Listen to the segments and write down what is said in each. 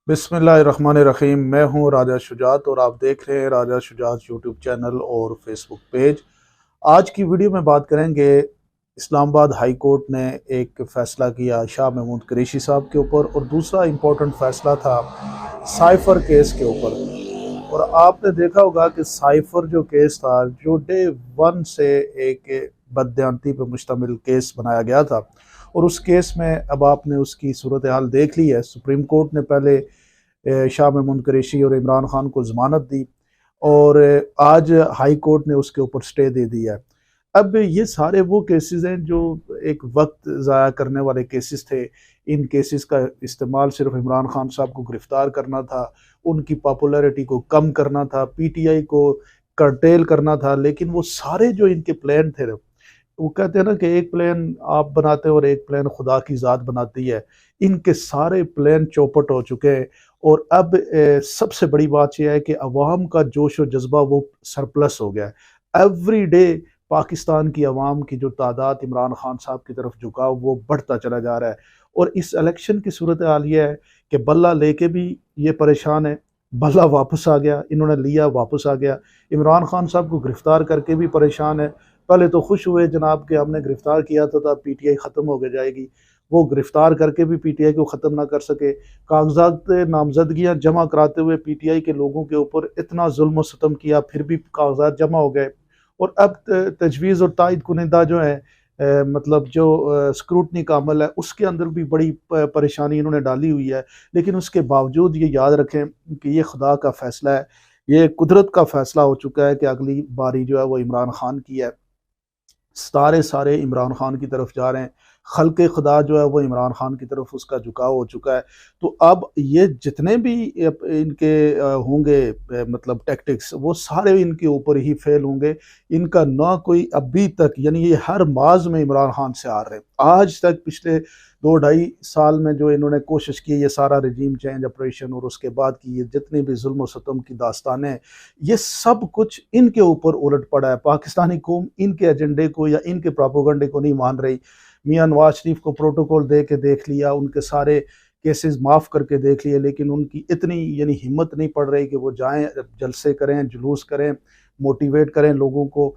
बिस्मिल्लाहिर्रहमानिर्रहीम। मैं हूं राजा शुजात और आप देख रहे हैं राजा शुजात यूट्यूब चैनल और फेसबुक पेज। आज की वीडियो में बात करेंगे, इस्लामाबाद हाई कोर्ट ने एक फ़ैसला किया शाह महमूद कुरैशी साहब के ऊपर, और दूसरा इम्पोर्टेंट फ़ैसला था साइफ़र केस के ऊपर। और आपने देखा होगा कि साइफ़र जो केस था, जो डे वन से एक बददियानती पर मुश्तमिल केस बनाया गया था, और उस केस में अब आपने उसकी सूरत हाल देख ली है। सुप्रीम कोर्ट ने पहले शाह महमूद कुरैशी और इमरान खान को ज़मानत दी, और आज हाई कोर्ट ने उसके ऊपर स्टे दे दिया है। अब ये सारे वो केसेस हैं जो एक वक्त ज़ाया करने वाले केसेस थे। इन केसेस का इस्तेमाल सिर्फ इमरान खान साहब को गिरफ़्तार करना था, उनकी पॉपुलैरिटी को कम करना था, पीटीआई को कर्टेल करना था। लेकिन वो सारे जो इनके प्लान थे, वो कहते हैं ना कि एक प्लान आप बनाते हो और एक प्लान खुदा की ज़ात बनाती है। इनके सारे प्लान चौपट हो चुके हैं। और अब सबसे बड़ी बात यह है कि अवाम का जोश और जज्बा वो सरप्लस हो गया है। एवरी डे पाकिस्तान की अवाम की जो तादाद इमरान खान साहब की तरफ झुकाव वो बढ़ता चला जा रहा है। और इस इलेक्शन की सूरत हाल ये है कि बल्ला लेके भी ये परेशान है, बल्ला वापस आ गया, इन्होंने लिया वापस आ गया। इमरान खान साहब को गिरफ्तार करके भी परेशान है। पहले तो खुश हुए जनाब कि हमने गिरफ्तार किया था पीटीआई ख़त्म हो गई जाएगी, वो गिरफ्तार करके भी पीटीआई को ख़त्म ना कर सके। कागजात नामजदगियाँ जमा कराते हुए पीटीआई के लोगों के ऊपर इतना जुल्म सितम किया, फिर भी कागजात जमा हो गए। और अब तजवीज़ और तायद कुनिंदा जो है, मतलब जो स्क्रूटनी का अमल है, उसके अंदर भी बड़ी परेशानी इन्होंने डाली हुई है। लेकिन उसके बावजूद ये याद रखें कि ये खुदा का फ़ैसला है, ये कुदरत का फ़ैसला हो चुका है कि अगली बारी जो है वो इमरान खान की है। सारे सारे इमरान खान की तरफ जा रहे हैं। खल्क़े खुदा जो है वो इमरान खान की तरफ उसका झुकाव हो चुका है। तो अब ये जितने भी इनके होंगे मतलब टैक्टिक्स, वो सारे इनके ऊपर ही फेल होंगे। इनका ना कोई अभी तक, यानी ये हर माज में इमरान खान से हार रहे हैं। आज तक पिछले 2-2.5 साल में जो इन्होंने कोशिश की, ये सारा रजीम चेंज ऑपरेशन और उसके बाद की ये जितनी भी जुल्म सतम की दास्तानें, ये सब कुछ इनके ऊपर उलट पड़ा है। पाकिस्तानी कौम इनके एजेंडे को या इनके प्रोपेगेंडे को नहीं मान रही। मियां नवाज शरीफ को प्रोटोकॉल दे के देख लिया, उनके सारे केसेस माफ़ करके देख लिए, लेकिन उनकी इतनी यानी हिम्मत नहीं पड़ रही कि वो जाएं, जलसे करें, जुलूस करें, मोटिवेट करें लोगों को।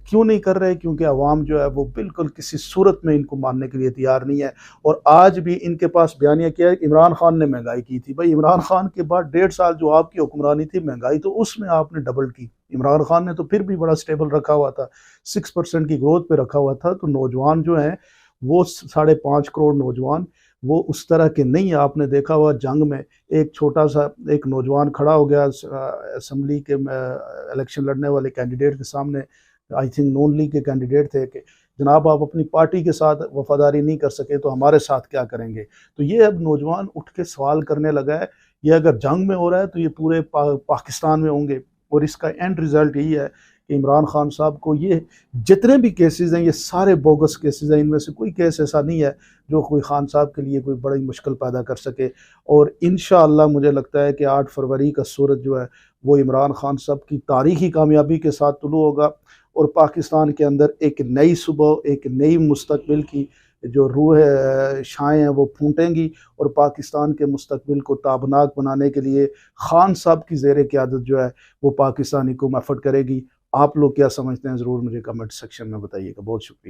क्यों नहीं कर रहे? क्योंकि अवाम जो है वो बिल्कुल किसी सूरत में इनको मानने के लिए तैयार नहीं है। और आज भी इनके पास बयानिया किया है कि इमरान खान ने महंगाई की थी। भाई, इमरान खान के बाद 1.5 साल जो आपकी हुक्मरानी थी, महंगाई तो उसमें आपने डबल की। इमरान खान ने तो फिर भी बड़ा स्टेबल रखा हुआ था, 6% की ग्रोथ पे रखा हुआ था। तो नौजवान जो हैं वो 5.5 करोड़ नौजवान, वो उस तरह के नहीं है। आपने देखा हुआ जंग में एक छोटा सा एक नौजवान खड़ा हो गया असम्बली के इलेक्शन लड़ने वाले कैंडिडेट के सामने, आई थिंक नून लीग के कैंडिडेट थे, कि जनाब आप अपनी पार्टी के साथ वफादारी नहीं कर सके तो हमारे साथ क्या करेंगे। तो ये अब नौजवान उठ के सवाल करने लगा है। ये अगर जंग में हो रहा है तो ये पूरे पाकिस्तान में होंगे। और इसका एंड रिज़ल्ट यही है कि इमरान खान साहब को ये जितने भी केसेस हैं, ये सारे बोगस केसेस हैं। इनमें से कोई केस ऐसा नहीं है जो कोई खान साहब के लिए कोई बड़ी मुश्किल पैदा कर सके। और इंशाअल्लाह मुझे लगता है कि 8 फरवरी का सूरज जो है वो इमरान खान साहब की तारीखी कामयाबी के साथ तुलू होगा, और पाकिस्तान के अंदर एक नई सुबह, एक नई मुस्तकबिल की जो रूह शाएँ हैं वो फूटेंगी। और पाकिस्तान के मुस्तकबिल को ताबनाक बनाने के लिए खान साहब की ज़ेर क़यादत जो है वो पाकिस्तानी कौम एफर्ट करेगी। आप लोग क्या समझते हैं, ज़रूर मुझे कमेंट सेक्शन में बताइएगा। बहुत शुक्रिया।